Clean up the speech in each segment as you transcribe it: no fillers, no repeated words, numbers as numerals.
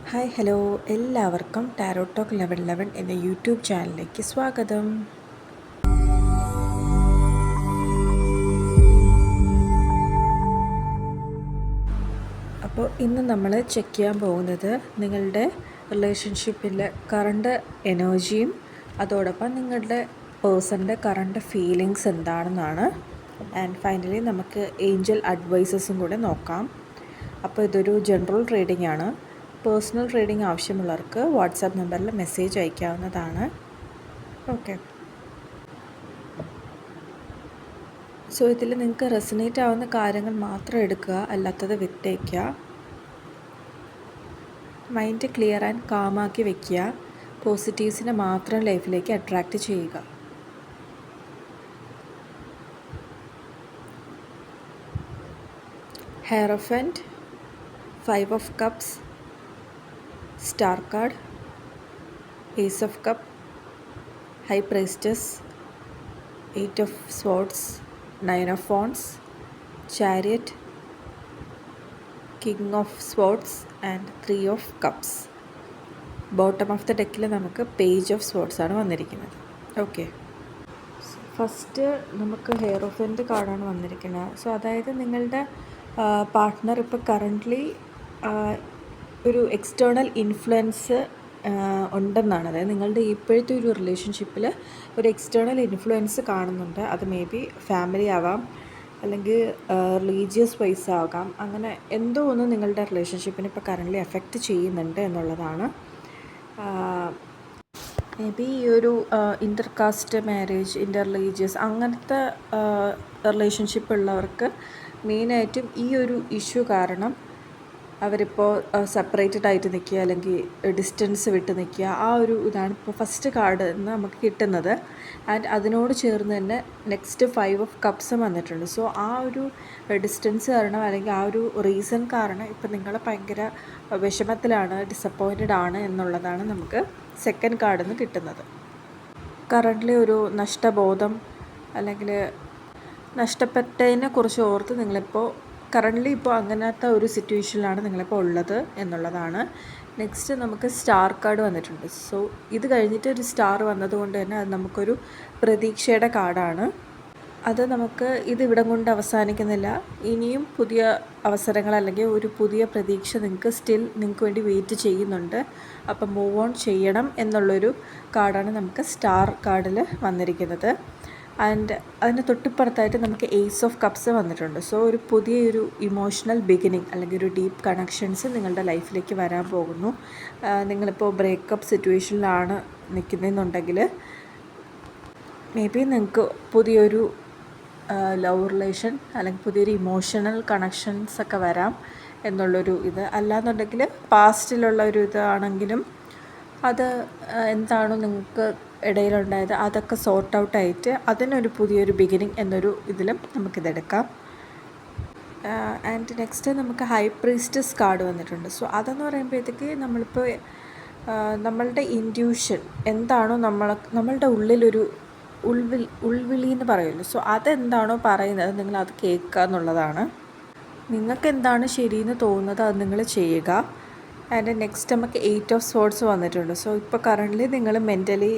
Hi hello എല്ലാവർക്കും tarot talk 1111 എന്ന YouTube ചാനലിലേക്ക് സ്വാഗതം. അപ്പോൾ ഇന്ന് നമ്മൾ ചെക്ക് ചെയ്യാൻ പോകുന്നത് നിങ്ങളുടെ റിലേഷൻഷിപ്പിലെ കറണ്ട് എനർജിയും അതോടൊപ്പം നിങ്ങളുടെ പേഴ്സണിൻ്റെ കറണ്ട് ഫീലിങ്സ് എന്താണെന്നാണ്. ആൻഡ് ഫൈനലി നമുക്ക് ഏഞ്ചൽ അഡ്വൈസസും കൂടെ നോക്കാം. അപ്പോൾ ഇതൊരു ജനറൽ റീഡിംഗ് ആണ്. പേഴ്സണൽ റീഡിംഗ് ആവശ്യമുള്ളവർക്ക് വാട്സാപ്പ് നമ്പറിൽ മെസ്സേജ് അയക്കാവുന്നതാണ്. ഓക്കെ, സോ ഇതിൽ നിങ്ങൾക്ക് റെസനേറ്റ് ആവുന്ന കാര്യങ്ങൾ മാത്രം എടുക്കുക, അല്ലാത്തത് വിട്ടേക്കുക. മൈൻഡ് ക്ലിയർ ആൻഡ് കാമാക്കി വെക്കുക. പോസിറ്റീവ്സിനെ മാത്രം ലൈഫിലേക്ക് അട്രാക്റ്റ് ചെയ്യുക. Hierophant, 5 of cups, star card, ace of cup, high priestess, 8 of swords, 9 of wands, chariot, king of swords and 3 of cups. Bottom of the ഡെക്കിൽ നമുക്ക് പേജ് ഓഫ് സ്വർഡ്സ് ആണ് വന്നിരിക്കുന്നത്. ഓക്കെ, ഫസ്റ്റ് നമുക്ക് ഹെയറോഫന്റ് കാർഡാണ് വന്നിരിക്കുന്നത്. സോ അതായത് നിങ്ങളുടെ പാർട്ട്ണർ ഇപ്പോൾ കറൻ്റ്ലി ഒരു എക്സ്റ്റേണൽ ഇൻഫ്ലുവൻസ് ഉണ്ടെന്നാണ്. അതായത് നിങ്ങളുടെ ഇപ്പോഴത്തെ ഒരു റിലേഷൻഷിപ്പിൽ ഒരു എക്സ്റ്റേണൽ ഇൻഫ്ലുവൻസ് കാണുന്നുണ്ട്. അത് മേ ബി ഫാമിലി ആവാം, അല്ലെങ്കിൽ റിലീജിയസ് വൈസ് ആകാം. അങ്ങനെ എന്തോ ഒന്ന് നിങ്ങളുടെ റിലേഷൻഷിപ്പിനെ ഇപ്പോൾ കറൻ്റ്ലി എഫക്റ്റ് ചെയ്യുന്നുണ്ട് എന്നുള്ളതാണ്. മേ ബി ഈ ഒരു ഇൻ്റർ കാസ്റ്റ് മാരേജ്, ഇൻ്റർ റിലീജിയസ് അങ്ങനത്തെ റിലേഷൻഷിപ്പ് ഉള്ളവർക്ക് മെയിനായിട്ടും ഈ ഒരു ഇഷ്യൂ കാരണം അവരിപ്പോൾ സെപ്പറേറ്റഡ് ആയിട്ട് നിൽക്കുക, അല്ലെങ്കിൽ ഡിസ്റ്റൻസ് വിട്ട് നിൽക്കുക. ആ ഒരു ഇതാണ് ഇപ്പോൾ ഫസ്റ്റ് കാർഡ് എന്ന് നമുക്ക് കിട്ടുന്നത്. ആൻഡ് അതിനോട് ചേർന്ന് തന്നെ നെക്സ്റ്റ് 5 ഓഫ് കപ്സും വന്നിട്ടുണ്ട്. സോ ആ ഒരു ഡിസ്റ്റൻസ് കാരണം, അല്ലെങ്കിൽ ആ ഒരു റീസൺ കാരണം ഇപ്പോൾ നിങ്ങൾ ഭയങ്കര വിഷമത്തിലാണ്, ഡിസപ്പോയിൻറ്റഡ് ആണ് എന്നുള്ളതാണ് നമുക്ക് സെക്കൻഡ് കാർഡിൽ നിന്ന് കിട്ടുന്നത്. കറൻ്റ്ലി ഒരു നഷ്ടബോധം, അല്ലെങ്കിൽ നഷ്ടപ്പെട്ടതിനെ കുറിച്ച് ഓർത്ത് നിങ്ങളിപ്പോൾ കറൻ്റ്ലി ഇപ്പോൾ അങ്ങനത്തെ ഒരു സിറ്റുവേഷനിലാണ് നിങ്ങളിപ്പോൾ ഉള്ളത് എന്നുള്ളതാണ്. നെക്സ്റ്റ് നമുക്ക് സ്റ്റാർ കാർഡ് വന്നിട്ടുണ്ട്. സോ ഇത് കഴിഞ്ഞിട്ട് ഒരു സ്റ്റാർ വന്നതുകൊണ്ട് തന്നെ അത് നമുക്കൊരു പ്രതീക്ഷയുടെ കാർഡാണ്. അത് നമുക്ക് ഇതിവിടം കൊണ്ട് അവസാനിക്കുന്നില്ല. ഇനിയും പുതിയ അവസരങ്ങൾ, അല്ലെങ്കിൽ ഒരു പുതിയ പ്രതീക്ഷ നിങ്ങൾക്ക് വേണ്ടി വെയിറ്റ് ചെയ്യുന്നുണ്ട്. അപ്പം മൂവ് ഓൺ ചെയ്യണം എന്നുള്ളൊരു കാർഡാണ് നമുക്ക് സ്റ്റാർ കാർഡിൽ വന്നിരിക്കുന്നത്. ആൻഡ് അതിന് തൊട്ടിപ്പുറത്തായിട്ട് നമുക്ക് ഏസ് ഓഫ് കപ്സ് വന്നിട്ടുണ്ട്. സോ ഒരു പുതിയൊരു ഇമോഷണൽ ബിഗിനിങ്, അല്ലെങ്കിൽ ഒരു ഡീപ്പ് കണക്ഷൻസ് നിങ്ങളുടെ ലൈഫിലേക്ക് വരാൻ പോകുന്നു. നിങ്ങളിപ്പോൾ ബ്രേക്കപ്പ് സിറ്റുവേഷനിലാണ് നിൽക്കുന്നതെന്നുണ്ടെങ്കിൽ മേ ബി നിങ്ങൾക്ക് പുതിയൊരു ലവ് റിലേഷൻ, അല്ലെങ്കിൽ പുതിയൊരു ഇമോഷണൽ കണക്ഷൻസ് ഒക്കെ വരാം എന്നുള്ളൊരു ഇത്. അല്ലാന്നുണ്ടെങ്കിൽ പാസ്റ്റിലുള്ള ഒരു ഇതാണെങ്കിലും അത് എന്താണോ നിങ്ങൾക്ക് ഇടയിലുണ്ടായത് അതൊക്കെ സോർട്ട് ഔട്ട് ആയിട്ട് അതിനൊരു പുതിയൊരു ബിഗിനിങ് എന്നൊരു ഇതിലും നമുക്കിതെടുക്കാം. ആൻഡ് നെക്സ്റ്റ് നമുക്ക് ഹൈ പ്രീസ്റ്റസ് കാർഡ് വന്നിട്ടുണ്ട്. സോ അതെന്ന് പറയുമ്പോഴത്തേക്ക് നമ്മളിപ്പോൾ നമ്മളുടെ ഇൻറ്റ്യൂഷൻ എന്താണോ നമ്മളുടെ ഉള്ളിലൊരു ഉൾവിളി എന്ന് പറയുമല്ലോ. സോ അതെന്താണോ പറയുന്നത് നിങ്ങളത് കേൾക്കുക എന്നുള്ളതാണ്. നിങ്ങൾക്ക് എന്താണ് ശരിയെന്ന് തോന്നുന്നത് അത് നിങ്ങൾ ചെയ്യുക. ആൻഡ് നെക്സ്റ്റ് നമുക്ക് 8 ഓഫ് സ്വർഡ്സ് വന്നിട്ടുണ്ട്. സോ ഇപ്പോൾ കറൻ്റ്ലി നിങ്ങൾ മെൻ്റലി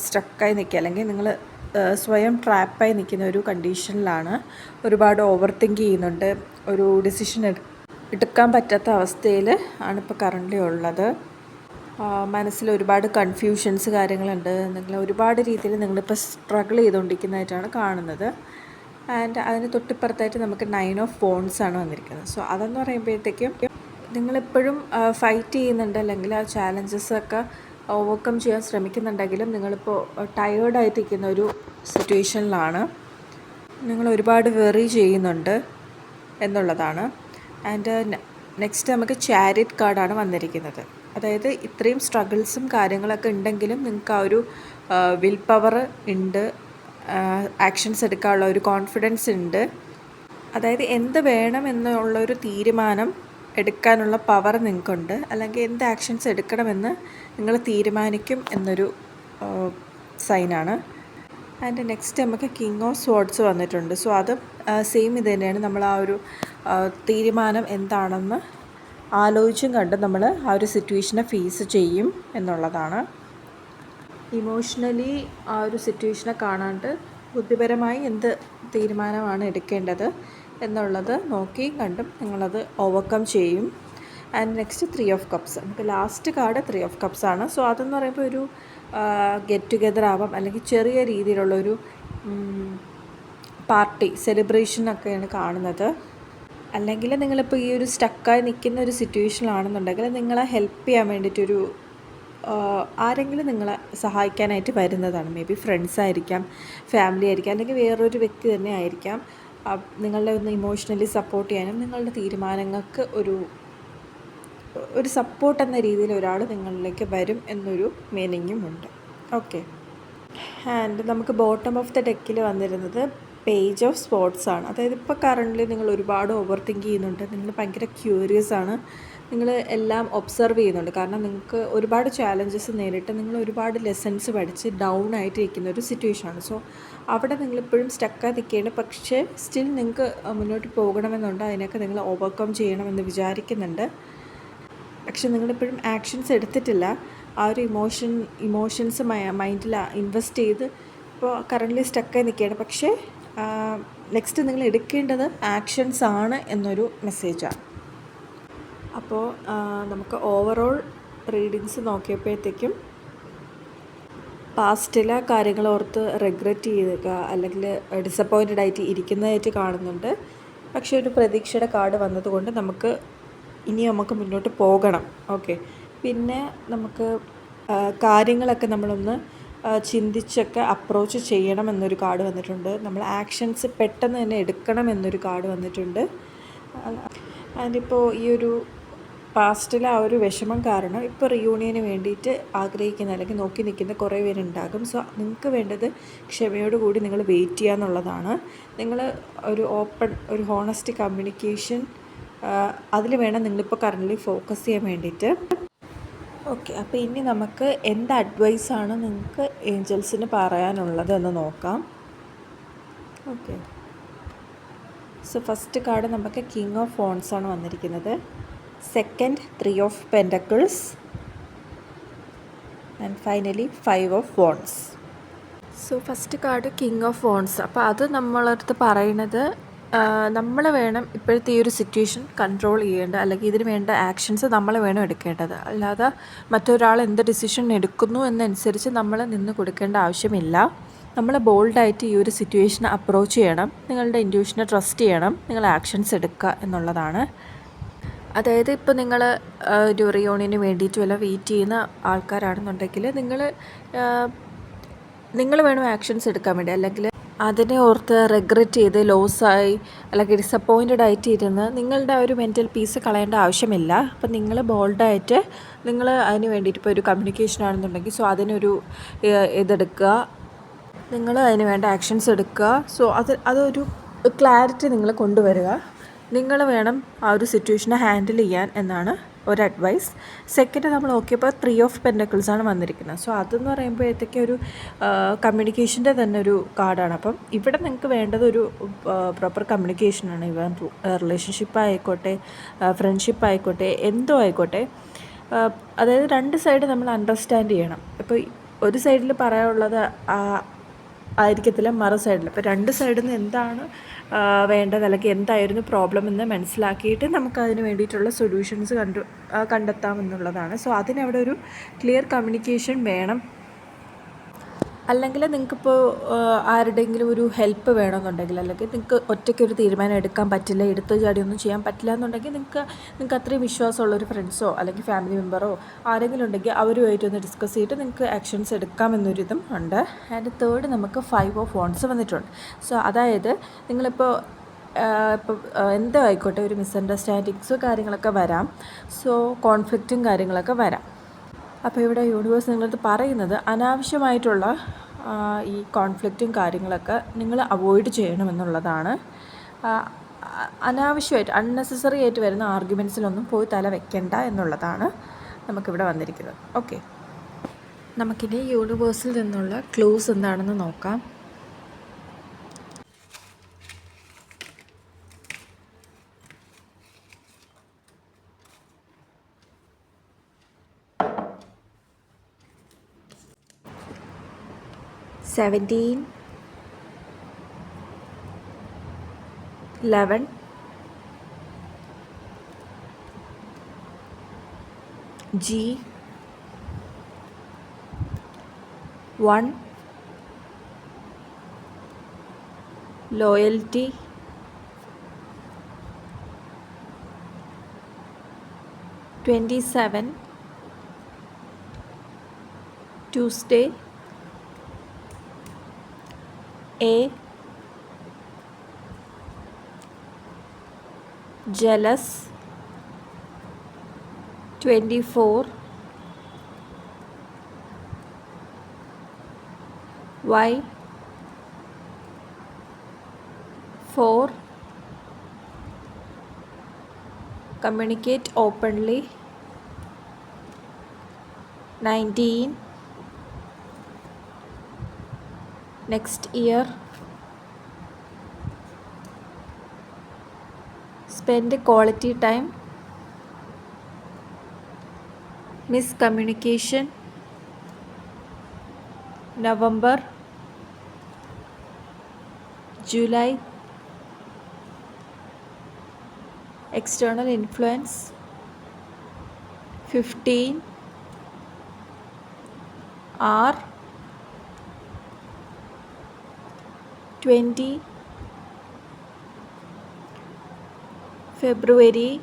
സ്റ്റക്കായി നിൽക്കുക, അല്ലെങ്കിൽ നിങ്ങൾ സ്വയം ട്രാപ്പായി നിൽക്കുന്ന ഒരു കണ്ടീഷനിലാണ്. ഒരുപാട് ഓവർ തിങ്ക് ചെയ്യുന്നുണ്ട്. ഒരു ഡിസിഷൻ എടുക്കാൻ പറ്റാത്ത അവസ്ഥയിൽ ആണിപ്പോൾ കറൻ്റ്ലി ഉള്ളത്. മനസ്സിൽ ഒരുപാട് കൺഫ്യൂഷൻസ് കാര്യങ്ങളുണ്ട്. നിങ്ങൾ ഒരുപാട് രീതിയിൽ നിങ്ങളിപ്പോൾ സ്ട്രഗിൾ ചെയ്തുകൊണ്ടിരിക്കുന്നതായിട്ടാണ് കാണുന്നത്. ആൻഡ് അതിന് തൊട്ടിപ്പുറത്തായിട്ട് നമുക്ക് 9 ഓഫ് wands ആണ് വന്നിരിക്കുന്നത്. സോ അതെന്ന് പറയുമ്പോഴത്തേക്കും നിങ്ങളെപ്പോഴും ഫൈറ്റ് ചെയ്യുന്നുണ്ട്, അല്ലെങ്കിൽ ആ ചാലഞ്ചസൊക്കെ ഓവർകം ചെയ്യാൻ ശ്രമിക്കുന്നുണ്ടെങ്കിലും നിങ്ങളിപ്പോൾ ടയേർഡായിട്ടിരിക്കുന്ന ഒരു സിറ്റുവേഷനിലാണ്. നിങ്ങൾ ഒരുപാട് വെറി ചെയ്യുന്നുണ്ട് എന്നുള്ളതാണ്. ആൻഡ് നെക്സ്റ്റ് നമുക്ക് ചാരിയറ്റ് കാർഡാണ് വന്നിരിക്കുന്നത്. അതായത് ഇത്രയും സ്ട്രഗിൾസും കാര്യങ്ങളൊക്കെ ഉണ്ടെങ്കിലും നിങ്ങൾക്ക് ആ ഒരു വിൽ പവർ ഉണ്ട്, ആക്ഷൻസ് എടുക്കാനുള്ള ഒരു കോൺഫിഡൻസ് ഉണ്ട്. അതായത് എന്ത് വേണം എന്നുള്ളൊരു തീരുമാനം എടുക്കാനുള്ള പവർ നിങ്ങൾക്കുണ്ട്, അല്ലെങ്കിൽ എന്ത് ആക്ഷൻസ് എടുക്കണമെന്ന് നിങ്ങൾ തീരുമാനിക്കും എന്നൊരു സൈനാണ്. ആൻഡ് നെക്സ്റ്റ് നമുക്ക് കിങ് ഓഫ് സ്വർഡ്സ് വന്നിട്ടുണ്ട്. സോ അത് സെയിം ഇത് തന്നെയാണ്. നമ്മൾ ആ ഒരു തീരുമാനം എന്താണെന്ന് ആലോചിച്ചും കണ്ട് നമ്മൾ ആ ഒരു സിറ്റുവേഷനെ ഫേസ് ചെയ്യും എന്നുള്ളതാണ്. ഇമോഷണലി ആ ഒരു സിറ്റുവേഷനെ കാണാണ്ട് ബുദ്ധിപരമായി എന്ത് തീരുമാനമാണ് എടുക്കേണ്ടത് എന്നുള്ളത് നോക്കിയും കണ്ടും നിങ്ങളത് ഓവർകം ചെയ്യും. And next 3 of cups. നമുക്ക് ലാസ്റ്റ് കാർഡ് 3 ഓഫ് കപ്സ് ആണ്. സോ അതെന്ന് പറയുമ്പോൾ ഒരു ഗെറ്റ് ടുഗെദർ ആവാം, അല്ലെങ്കിൽ ചെറിയ രീതിയിലുള്ളൊരു പാർട്ടി സെലിബ്രേഷനൊക്കെയാണ് കാണുന്നത്. അല്ലെങ്കിൽ നിങ്ങളിപ്പോൾ ഈ ഒരു സ്റ്റക്കായി നിൽക്കുന്ന ഒരു സിറ്റുവേഷനിലാണെന്നുണ്ടെങ്കിൽ നിങ്ങളെ ഹെൽപ്പ് ചെയ്യാൻ വേണ്ടിയിട്ടൊരു ആരെങ്കിലും നിങ്ങളെ സഹായിക്കാനായിട്ട് വരുന്നതാണ്. മേ ബി ഫ്രണ്ട്സ് ആയിരിക്കാം, ഫാമിലി ആയിരിക്കാം, അല്ലെങ്കിൽ വേറൊരു വ്യക്തി തന്നെ ആയിരിക്കാം. നിങ്ങളെ ഒന്ന് ഇമോഷണലി സപ്പോർട്ട് ചെയ്യാനും നിങ്ങളുടെ തീരുമാനങ്ങൾക്ക് ഒരു സപ്പോർട്ട് എന്ന രീതിയിൽ ഒരാൾ നിങ്ങളിലേക്ക് വരും എന്നൊരു മീനിങ്ങും ഉണ്ട്. ഓക്കെ. ആൻഡ് നമുക്ക് ബോട്ടം ഓഫ് ദ ഡെക്കിൽ വന്നിരുന്നത് പേജ് ഓഫ് സ്പോർട്സ് ആണ്. അതായത് ഇപ്പോൾ കറൻ്റ്ലി നിങ്ങൾ ഒരുപാട് ഓവർ തിങ്ക് ചെയ്യുന്നുണ്ട്, നിങ്ങൾ ഭയങ്കര ക്യൂരിയസ് ആണ്, നിങ്ങൾ എല്ലാം ഒബ്സർവ് ചെയ്യുന്നുണ്ട്. കാരണം നിങ്ങൾക്ക് ഒരുപാട് ചാലഞ്ചസ് നേരിട്ട് നിങ്ങൾ ഒരുപാട് ലെസൺസ് പഠിച്ച് ഡൗൺ ആയിട്ട് ഇരിക്കുന്ന ഒരു സിറ്റുവേഷനാണ്. സോ അവിടെ നിങ്ങളിപ്പോഴും സ്റ്റക്കായി നിൽക്കുകയാണ്. പക്ഷേ സ്റ്റിൽ നിങ്ങൾക്ക് മുന്നോട്ട് പോകണമെന്നുണ്ട്, അതിനൊക്കെ നിങ്ങൾ ഓവർകം ചെയ്യണമെന്ന് വിചാരിക്കുന്നുണ്ട്. പക്ഷെ നിങ്ങളിപ്പോഴും ആക്ഷൻസ് എടുത്തിട്ടില്ല. ആ ഒരു ഇമോഷൻസ് മൈൻഡിൽ ഇൻവെസ്റ്റ് ചെയ്ത് ഇപ്പോൾ കറൻ്റ്ലി സ്റ്റക്കായി നിൽക്കുകയാണ്. പക്ഷേ നെക്സ്റ്റ് നിങ്ങൾ എടുക്കേണ്ടത് ആക്ഷൻസ് ആണ് എന്നൊരു മെസ്സേജാണ്. അപ്പോൾ നമുക്ക് ഓവറോൾ റീഡിങ്സ് നോക്കിയപ്പോഴത്തേക്കും പാസ്റ്റിലെ കാര്യങ്ങൾ ഓർത്ത് റിഗ്രറ്റ് ചെയ്യുക അല്ലെങ്കിൽ ഡിസപ്പോയിൻറ്റഡ് ആയിട്ട് ഇരിക്കുന്നതായിട്ട് കാണുന്നുണ്ട്. പക്ഷേ ഒരു പ്രതീക്ഷയുടെ കാർഡ് വന്നതുകൊണ്ട് നമുക്ക് മുന്നോട്ട് പോകണം. ഓക്കെ. പിന്നെ നമുക്ക് കാര്യങ്ങളൊക്കെ നമ്മളൊന്ന് ചിന്തിച്ചൊക്കെ അപ്രോച്ച് ചെയ്യണം എന്നൊരു കാർഡ് വന്നിട്ടുണ്ട്. നമ്മൾ ആക്ഷൻസ് പെട്ടെന്ന് തന്നെ എടുക്കണം എന്നൊരു കാർഡ് വന്നിട്ടുണ്ട്. അതിപ്പോൾ ഈ ഒരു പാസ്റ്റിലെ ആ ഒരു വിഷമം കാരണം ഇപ്പോൾ റിയൂണിയന് വേണ്ടിയിട്ട് ആഗ്രഹിക്കുന്ന അല്ലെങ്കിൽ നോക്കി നിൽക്കുന്ന കുറേ പേരുണ്ടാകും. സോ നിങ്ങൾക്ക് വേണ്ടത് ക്ഷമയോടുകൂടി നിങ്ങൾ വെയിറ്റ് ചെയ്യുക എന്നുള്ളതാണ്. നിങ്ങൾ ഒരു ഹോണസ്റ്റ് കമ്മ്യൂണിക്കേഷൻ അതിൽ വേണം നിങ്ങളിപ്പോൾ കറൻ്റ്ലി ഫോക്കസ് ചെയ്യാൻ വേണ്ടിയിട്ട്. ഓക്കെ. അപ്പോൾ ഇനി നമുക്ക് എന്ത് അഡ്വൈസാണ് നിങ്ങൾക്ക് ഏഞ്ചൽസിന് പറയാനുള്ളത് എന്ന് നോക്കാം. ഓക്കെ. സോ ഫസ്റ്റ് കാർഡ് നമുക്ക് കിങ് ഓഫ് വോൺസ് ആണ് വന്നിരിക്കുന്നത്. Second 3 of pentacles and finally 5 of wands. So first card king of wands. അപ്പോൾ അത് നമ്മളടുത്ത് പറയുന്നത് നമ്മൾ വേണം ഇപ്പോഴത്തെ ഈ ഒരു സിറ്റുവേഷൻ കൺട്രോൾ ചെയ്യേണ്ടത്, അല്ലെങ്കിൽ ഇതിന് വേണ്ട ആക്ഷൻസ് നമ്മൾ വേണം എടുക്കേണ്ടത്. അല്ലാതെ മറ്റൊരാൾ എന്ത് ഡിസിഷൻ എടുക്കുന്നു എന്നനുസരിച്ച് നമ്മൾ നിന്ന് കൊടുക്കേണ്ട ആവശ്യമില്ല. നമ്മൾ ബോൾഡായിട്ട് ഈ ഒരു സിറ്റുവേഷൻ അപ്രോച്ച് ചെയ്യണം, നിങ്ങളുടെ ഇൻറ്റ്യൂഷനെ ട്രസ്റ്റ് ചെയ്യണം, നിങ്ങൾ ആക്ഷൻസ് എടുക്കുക എന്നുള്ളതാണ്. അതായത് ഇപ്പോൾ നിങ്ങൾ ഒരു റിയൂണിയന് വേണ്ടിയിട്ട് വല്ല വെയിറ്റ് ചെയ്യുന്ന ആൾക്കാരാണെന്നുണ്ടെങ്കിൽ നിങ്ങൾ വേണം ആക്ഷൻസ് എടുക്കാൻ വേണ്ടി. അല്ലെങ്കിൽ അതിനെ ഓർത്ത് റിഗ്രറ്റ് ചെയ്ത് ലോസായി അല്ലെങ്കിൽ ഡിസപ്പോയിൻറ്റഡ് ആയിട്ട് ഇരുന്ന് നിങ്ങളുടെ ആ ഒരു മെൻറ്റൽ പീസ് കളയേണ്ട ആവശ്യമില്ല. അപ്പം നിങ്ങൾ ബോൾഡായിട്ട് നിങ്ങൾ അതിന് വേണ്ടിയിട്ട് ഇപ്പോൾ ഒരു കമ്മ്യൂണിക്കേഷൻ ആണെന്നുണ്ടെങ്കിൽ സോ അതിനൊരു ഇതെടുക്കുക, നിങ്ങൾ അതിന് വേണ്ട ആക്ഷൻസ് എടുക്കുക. സോ അതൊരു ക്ലാരിറ്റി നിങ്ങൾ കൊണ്ടുവരിക. നിങ്ങൾ വേണം ആ ഒരു സിറ്റുവേഷനെ ഹാൻഡിൽ ചെയ്യാൻ എന്നാണ് ഒരു അഡ്വൈസ്. സെക്കൻഡ് നമ്മൾ നോക്കിയപ്പോൾ 3 ഓഫ് പെൻറ്റക്കിൾസ് ആണ് വന്നിരിക്കുന്നത്. സോ അതെന്ന് പറയുമ്പോഴത്തേക്ക് ഒരു കമ്മ്യൂണിക്കേഷൻ്റെ തന്നെ ഒരു കാർഡാണ്. അപ്പം ഇവിടെ നിങ്ങൾക്ക് വേണ്ടത് ഒരു പ്രോപ്പർ കമ്മ്യൂണിക്കേഷനാണ്. ഇവൻ റിലേഷൻഷിപ്പ് ആയിക്കോട്ടെ, ഫ്രണ്ട്ഷിപ്പ് ആയിക്കോട്ടെ, എന്തോ ആയിക്കോട്ടെ. അതായത് രണ്ട് സൈഡ് നമ്മൾ അണ്ടർസ്റ്റാൻഡ് ചെയ്യണം. ഇപ്പോൾ ഒരു സൈഡിൽ പറയാനുള്ളത് ആയിരിക്കത്തില്ല മറു സൈഡിൽ. ഇപ്പോൾ രണ്ട് സൈഡിൽ നിന്ന് എന്താണ് വേണ്ടത് അല്ലെങ്കിൽ എന്തായിരുന്നു പ്രോബ്ലം എന്ന് മനസ്സിലാക്കിയിട്ട് നമുക്കതിന് വേണ്ടിയിട്ടുള്ള സൊല്യൂഷൻസ് കണ്ടെത്താമെന്നുള്ളതാണ്. സോ അതിനവിടെ ഒരു ക്ലിയർ കമ്മ്യൂണിക്കേഷൻ വേണം. അല്ലെങ്കിൽ നിങ്ങൾക്കിപ്പോൾ ആരുടെയെങ്കിലും ഒരു ഹെൽപ്പ് വേണമെന്നുണ്ടെങ്കിൽ, അല്ലെങ്കിൽ നിങ്ങൾക്ക് ഒറ്റയ്ക്കൊരു തീരുമാനം എടുക്കാൻ പറ്റില്ല, എടുത്ത് ചാടിയൊന്നും ചെയ്യാൻ പറ്റില്ല എന്നുണ്ടെങ്കിൽ നിങ്ങൾക്ക് അത്രയും വിശ്വാസമുള്ളൊരു ഫ്രണ്ട്സോ അല്ലെങ്കിൽ ഫാമിലി മെമ്പറോ ആരെങ്കിലും ഉണ്ടെങ്കിൽ അവരുമായിട്ടൊന്ന് ഡിസ്കസ് ചെയ്തിട്ട് നിങ്ങൾക്ക് ആക്ഷൻസ് എടുക്കാമെന്നൊരിതും ഉണ്ട്. ആൻഡ് തേർഡ് നമുക്ക് 5 ഓഫ് വോൺസ് വന്നിട്ടുണ്ട്. സോ അതായത് നിങ്ങളിപ്പോൾ എന്തോ ആയിക്കോട്ടെ, ഒരു മിസ്അണ്ടർസ്റ്റാൻഡിങ്സോ കാര്യങ്ങളൊക്കെ വരാം. സോ കോൺഫ്ലിക്റ്റും കാര്യങ്ങളൊക്കെ വരാം. അപ്പോൾ ഇവിടെ യൂണിവേഴ്സ് നിങ്ങളടുത്ത് പറയുന്നത് അനാവശ്യമായിട്ടുള്ള ഈ കോൺഫ്ലിക്റ്റും കാര്യങ്ങളൊക്കെ നിങ്ങൾ അവോയ്ഡ് ചെയ്യണമെന്നുള്ളതാണ്. അനാവശ്യമായിട്ട് അൺനെസസറി ആയിട്ട് വരുന്ന ആർഗ്യുമെൻറ്റ്സിലൊന്നും പോയി തല വെക്കണ്ട എന്നുള്ളതാണ് നമുക്കിവിടെ വന്നിരിക്കുന്നത്. ഓക്കെ. നമുക്കിനി യൂണിവേഴ്സിൽ നിന്നുള്ള ക്ലൂസ് എന്താണെന്ന് നോക്കാം. 17, 11, G, 1, loyalty, 27, Tuesday, A, jealous, 24, Y, 4, communicate openly, 19, next year, spend quality time, miscommunication, November, July, external influence, 15, R, 20, February,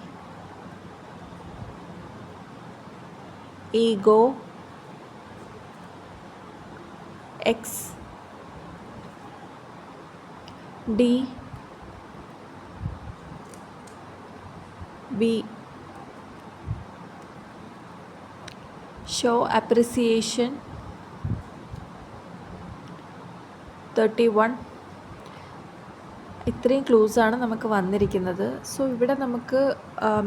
ego, X, D, B, show appreciation, 31. ഇത്രയും ക്ലൂസാണ് നമുക്ക് വന്നിരിക്കുന്നത്. സോ ഇവിടെ നമുക്ക്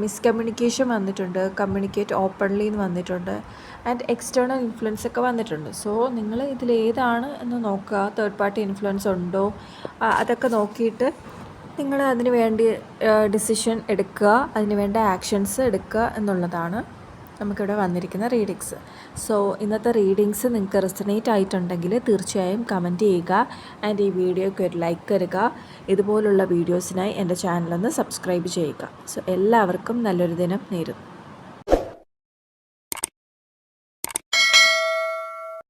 മിസ്കമ്മ്യൂണിക്കേഷൻ വന്നിട്ടുണ്ട്, കമ്മ്യൂണിക്കേറ്റ് ഓപ്പൺലി എന്ന് വന്നിട്ടുണ്ട്, ആൻഡ് എക്സ്റ്റേണൽ ഇൻഫ്ലുവൻസ് ഒക്കെ വന്നിട്ടുണ്ട്. സോ നിങ്ങൾ ഇതിലേതാണ് എന്ന് നോക്കുക, തേർഡ് പാർട്ടി ഇൻഫ്ലുവൻസ് ഉണ്ടോ അതൊക്കെ നോക്കിയിട്ട് നിങ്ങൾ അതിന് വേണ്ടി ഡിസിഷൻ എടുക്കുക, അതിന് വേണ്ട ആക്ഷൻസ് എടുക്കുക എന്നുള്ളതാണ് നമുക്കിവിടെ വന്നിരിക്കുന്ന റീഡിങ്സ്. സോ ഇന്നത്തെ റീഡിങ്സ് നിങ്ങൾക്ക് റെസണേറ്റ് ആയിട്ടുണ്ടെങ്കിൽ തീർച്ചയായും കമൻറ്റ് ചെയ്യുക, ആൻഡ് ഈ വീഡിയോയ്ക്ക് ഒരു ലൈക്ക് തരിക. ഇതുപോലുള്ള വീഡിയോസിനായി എൻ്റെ ചാനലൊന്ന് സബ്സ്ക്രൈബ് ചെയ്യുക. സോ എല്ലാവർക്കും നല്ലൊരു ദിനം നേരുന്നു.